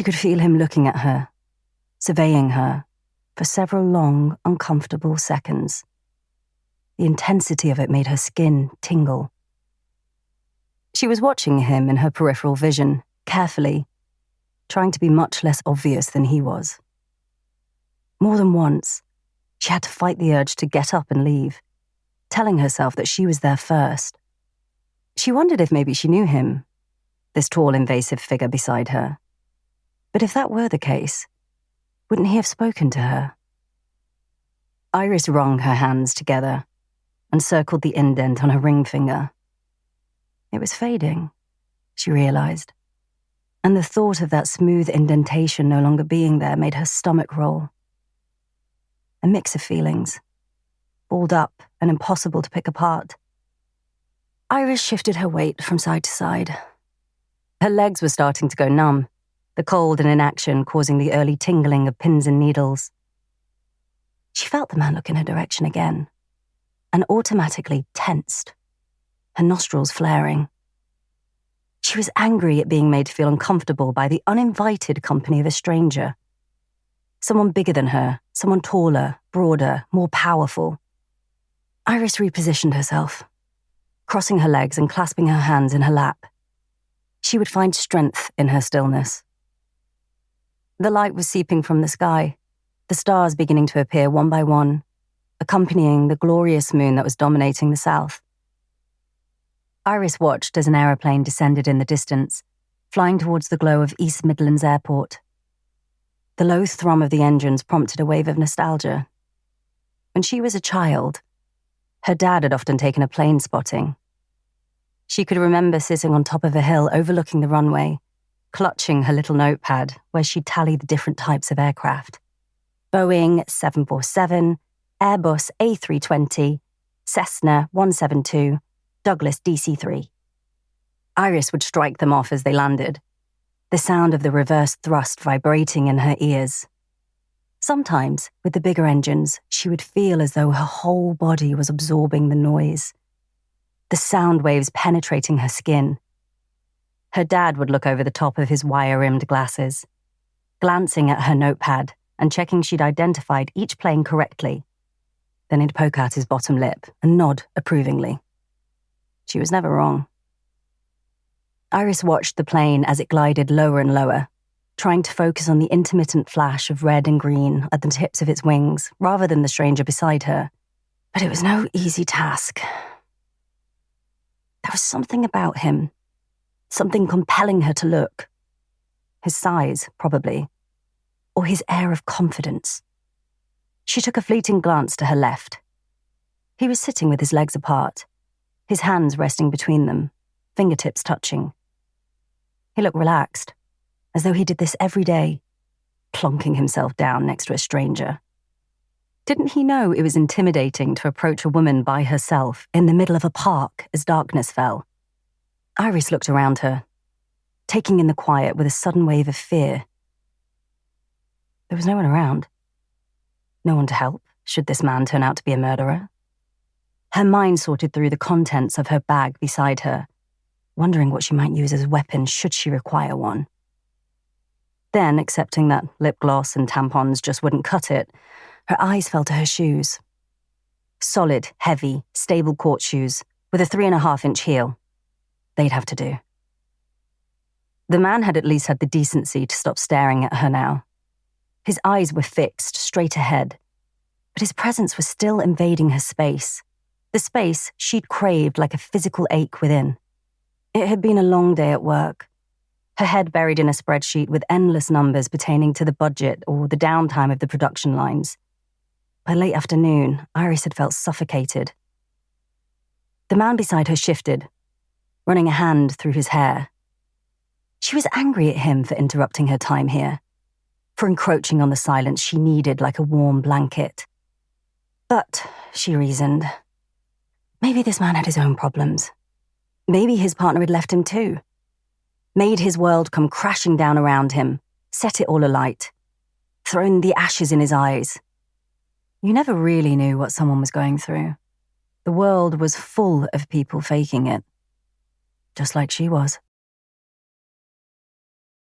She could feel him looking at her, surveying her, for several long, uncomfortable seconds. The intensity of it made her skin tingle. She was watching him in her peripheral vision, carefully, trying to be much less obvious than he was. More than once, she had to fight the urge to get up and leave, telling herself that she was there first. She wondered if maybe she knew him, this tall, invasive figure beside her. But if that were the case, wouldn't he have spoken to her? Iris wrung her hands together and circled the indent on her ring finger. It was fading, she realized, and the thought of that smooth indentation no longer being there made her stomach roll. A mix of feelings, balled up and impossible to pick apart. Iris shifted her weight from side to side. Her legs were starting to go numb, the cold and inaction causing the early tingling of pins and needles. She felt the man look in her direction again, and automatically tensed, her nostrils flaring. She was angry at being made to feel uncomfortable by the uninvited company of a stranger. Someone bigger than her, someone taller, broader, more powerful. Iris repositioned herself, crossing her legs and clasping her hands in her lap. She would find strength in her stillness. The light was seeping from the sky, the stars beginning to appear one by one, accompanying the glorious moon that was dominating the south. Iris watched as an aeroplane descended in the distance, flying towards the glow of East Midlands Airport. The low thrum of the engines prompted a wave of nostalgia. When she was a child, her dad had often taken a plane spotting. She could remember sitting on top of a hill overlooking the runway, clutching her little notepad where she'd tally the different types of aircraft. Boeing 747, Airbus A320, Cessna 172, Douglas DC-3. Iris would strike them off as they landed, the sound of the reverse thrust vibrating in her ears. Sometimes, with the bigger engines, she would feel as though her whole body was absorbing the noise, the sound waves penetrating her skin. Her dad would look over the top of his wire-rimmed glasses, glancing at her notepad and checking she'd identified each plane correctly. Then he'd poke out his bottom lip and nod approvingly. She was never wrong. Iris watched the plane as it glided lower and lower, trying to focus on the intermittent flash of red and green at the tips of its wings rather than the stranger beside her. But it was no easy task. There was something about him, something compelling her to look. His size, probably, or his air of confidence. She took a fleeting glance to her left. He was sitting with his legs apart, his hands resting between them, fingertips touching. He looked relaxed, as though he did this every day, plonking himself down next to a stranger. Didn't he know it was intimidating to approach a woman by herself in the middle of a park as darkness fell? Iris looked around her, taking in the quiet with a sudden wave of fear. There was no one around. No one to help, should this man turn out to be a murderer. Her mind sorted through the contents of her bag beside her, wondering what she might use as a weapon should she require one. Then, accepting that lip gloss and tampons just wouldn't cut it, her eyes fell to her shoes. Solid, heavy, stable court shoes with a 3.5-inch heel. They'd have to do. The man had at least had the decency to stop staring at her now. His eyes were fixed straight ahead, but his presence was still invading her space, the space she'd craved like a physical ache within. It had been a long day at work, her head buried in a spreadsheet with endless numbers pertaining to the budget or the downtime of the production lines. By late afternoon, Iris had felt suffocated. The man beside her shifted, running a hand through his hair. She was angry at him for interrupting her time here, for encroaching on the silence she needed like a warm blanket. But, she reasoned, maybe this man had his own problems. Maybe his partner had left him too. Made his world come crashing down around him, set it all alight, thrown the ashes in his eyes. You never really knew what someone was going through. The world was full of people faking it. Just like she was.